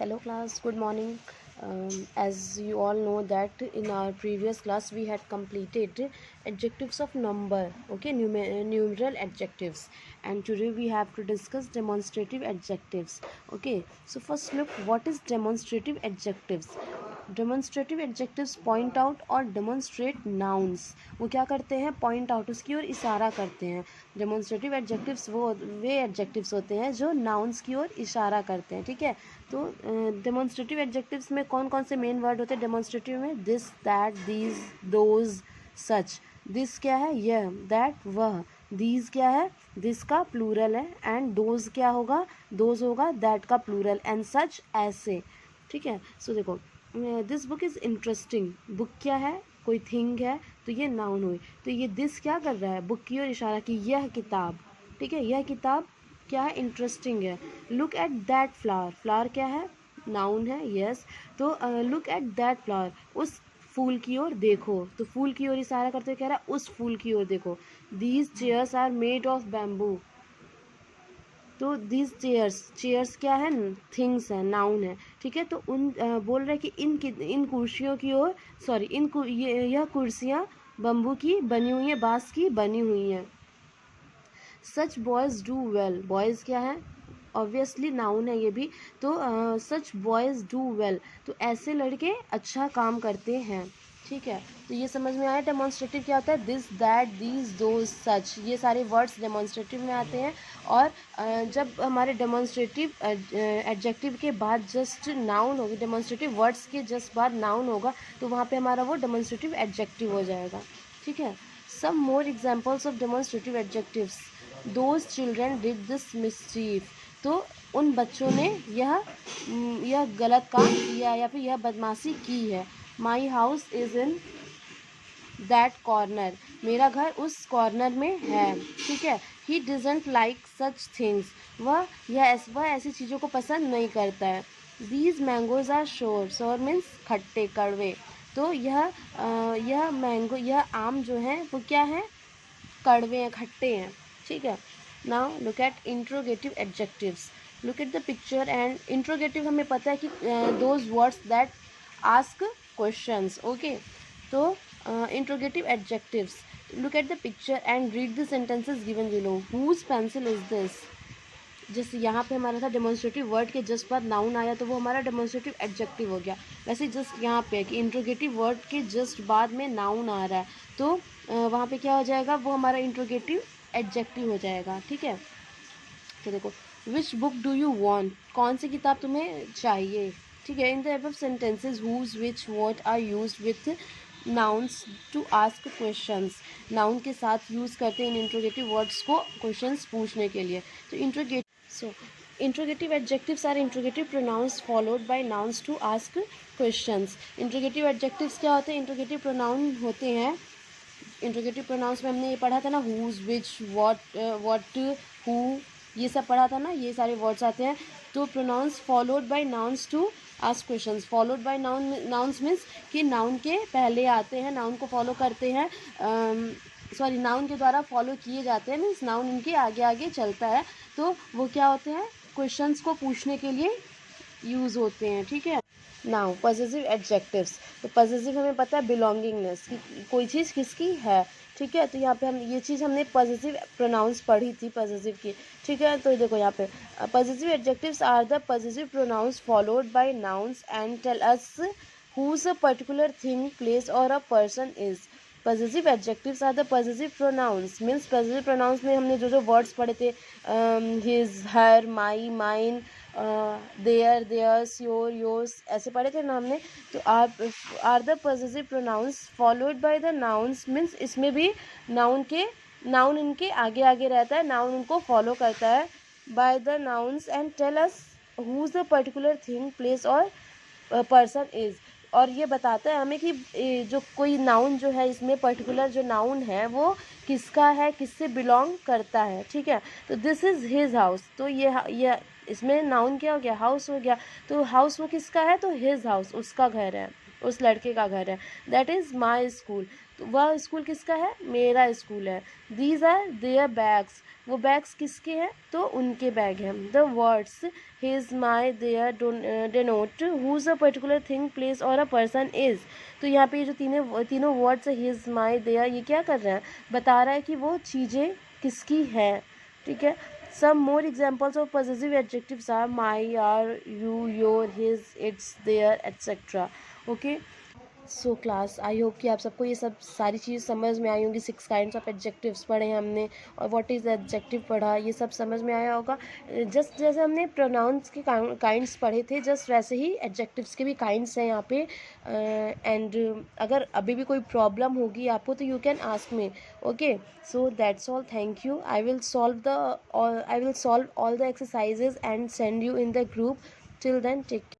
Hello class, good morning. As you all know that in our previous class we had completed adjectives of number, okay, numeral adjectives, and today we have to discuss demonstrative adjectives. Okay, so first look, what is demonstrative adjectives? Demonstrative adjectives point out और demonstrate nouns, वो क्या करते हैं, point out, उसकी ओर इशारा करते हैं. Demonstrative adjectives वे adjectives होते हैं जो नाउन्स की ओर इशारा करते हैं. ठीक है, तो डेमोन्स्ट्रेटिव एडजेक्टिव्स में कौन कौन से मेन वर्ड होते हैं डेमोन्स्ट्रेटिव में? This, that, these, those, such. This क्या है? यह. दैट वह. दीज क्या है? दिस का प्लूरल है. एंड दोज क्या होगा? दोज होगा दैट का प्लूरल. एंड सच ऐसे. ठीक है, सो देखो, this book is interesting. Book क्या है? कोई थिंग है, तो ये नाउन हुई. तो ये दिस क्या कर रहा है? बुक की ओर इशारा की, यह किताब. ठीक है, यह किताब क्या है? इंटरेस्टिंग है. Look at that flower. Flower क्या है? नाउन है. यस, तो लुक एट दैट फ्लावर. उस फूल की ओर देखो. तो फूल की ओर इशारा करते हुए कह रहा है उस फूल की ओर देखो. These chairs are made of bamboo. तो दिस चेयर्स क्या है? थिंग्स है, नाउन है. ठीक है, तो बोल रहे हैं कि इन कुर्सियों की ओर, सॉरी, यह कुर्सियाँ बम्बू की बनी हुई हैं, बांस की बनी हुई हैं. सच बॉयज़ डू वेल. बॉयज़ क्या है? ऑब्वियसली नाउन है ये भी. तो सच बॉयज़ डू वेल, तो ऐसे लड़के अच्छा काम करते हैं. ठीक है, तो ये समझ में आया डेमोन्स्ट्रेटिव क्या होता है. दिस, दैट, दीज, दोज, सच, ये सारे वर्ड्स डेमोन्स्ट्रेटिव में आते हैं. और जब हमारे डेमोन्स्ट्रेटिव एडजेक्टिव के बाद जस्ट नाउन होगी, डेमोन्स्ट्रेटिव वर्ड्स के जस्ट बाद नाउन होगा, तो वहाँ पे हमारा वो डेमोन्स्ट्रेटिव एडजेक्टिव हो जाएगा. ठीक है, some more examples of demonstrative adjectives. Those children did this mischief. तो उन बच्चों ने यह गलत काम किया या फिर यह बदमाशी की है. My house is in that corner. मेरा घर उस कॉर्नर में है. ठीक है, he doesn't like such things. वह ऐसी चीज़ों को पसंद नहीं करता है. दीज मैंगोज आर शोर. शोर मीन्स खट्टे, कड़वे. तो यह आम जो है वो क्या है? कड़वे हैं, खट्टे हैं. ठीक है, now look at interrogative adjectives. Look at the picture. And interrogative हमें पता है कि those words that ask questions. Okay, तो interrogative adjectives. Look at the picture and read the sentences given below. Whose pencil is this. जैसे यहाँ पे हमारा था डेमोन्स्ट्रेटिव वर्ड के जस्ट बाद नाउन आया, तो वो हमारा डेमोन्स्ट्रेटिव एडजेक्टिव हो गया. वैसे जस्ट यहाँ पे है कि इंट्रोगेटिव वर्ड के जस्ट बाद में नाउन आ रहा है, तो वहाँ पे क्या हो जाएगा? वो हमारा इंट्रोगेटिव एडजेक्टिव हो जाएगा. ठीक है, तो देखो, which book do you want. कौन सी किताब तुम्हें चाहिए? ठीक है, in the above sentences whose, which, what are used with nouns to ask questions. Noun के साथ यूज़ करते हैं इन इंट्रोगेटिव वर्ड्स को क्वेश्चंस पूछने के लिए. तो interrogative adjectives are interrogative pronouns followed by nouns to ask questions. interrogative adjectives क्या होते हैं? interrogative pronoun होते हैं. इंट्रोगेटिव प्रोनाउंस में हमने ये पढ़ा था ना, हुज, विच, व्हाट, हु, ये सब पढ़ा था ना, ये सारे वर्ड्स आते हैं. तो pronouns followed by nouns to ask questions. Followed by nouns means कि नाउन के पहले आते हैं, नाउन को फॉलो करते हैं, सॉरी, नाउन के द्वारा फॉलो किए जाते हैं, मीन्स नाउन इनके आगे आगे चलता है. तो वो क्या होते हैं? क्वेश्चंस को पूछने के लिए यूज़ होते हैं. ठीक है, नाउ पॉसेसिव एडजेक्टिव्स. तो पॉसेसिव हमें पता है बिलोंगिंगनेस, कि कोई चीज़ किसकी है. ठीक है, तो यहाँ पे हम ये चीज़ हमने पॉसेसिव प्रोनाउंस पढ़ी थी पॉसेसिव की. ठीक है, तो देखो यहाँ पे possessive adjectives are the possessive pronouns followed by nouns and tell us whose a particular thing, place और a person is. Possessive adjectives are the possessive pronouns. Means possessive pronouns में हमने जो वर्ड्स पढ़े थे, his, her, my, mine, their, theirs, yours, ऐसे पढ़े थे ना हमने. तो are the possessive pronouns followed by the nouns. Means इसमें भी नाउन इनके आगे आगे रहता है, नाउन उनको फॉलो करता है. By the nouns and tell us whose the particular thing, place और पर्सन इज. और ये बताता है हमें कि जो कोई नाउन जो है, इसमें पर्टिकुलर जो नाउन है वो किसका है, किससे बिलोंग करता है. ठीक है, तो दिस इज़ हिज हाउस. तो ये इसमें नाउन क्या हो गया? हाउस हो गया. तो हाउस वो किसका है? तो हिज हाउस, उसका घर है, उस लड़के का घर है. That is my school. तो वह स्कूल किसका है? मेरा स्कूल है. दीज आर देयर बैग्स, वो बैग्स किसके हैं? तो उनके बैग हैं. The words his my their denote whose a particular thing place और अ पर्सन इज. तो यहाँ पे ये जो तीनों वर्ड्स है हिज माई देयर, ये क्या कर रहे हैं? बता रहा है कि वो चीज़ें किसकी हैं. ठीक है. Some more examples of possessive adjectives are my, our, you, your, his, its, their, etc. Okay. So class, I hope कि आप सबको ये सब सारी चीज़ समझ में आई होंगी. 6 काइंड्स ऑफ एडजेक्टिव्स पढ़े हैं हमने, और व्हाट इज़ एडजेक्टिव पढ़ा, ये सब समझ में आया होगा. जस्ट जैसे हमने प्रोनाउंस के काइंड्स पढ़े थे, जस्ट वैसे ही एडजेक्टिव्स के भी काइंड्स हैं यहाँ पे. एंड अगर अभी भी कोई प्रॉब्लम होगी आपको तो you can ask me. Okay, so that's all. Thank you. I will solve all the exercises and send you in the group. Till then take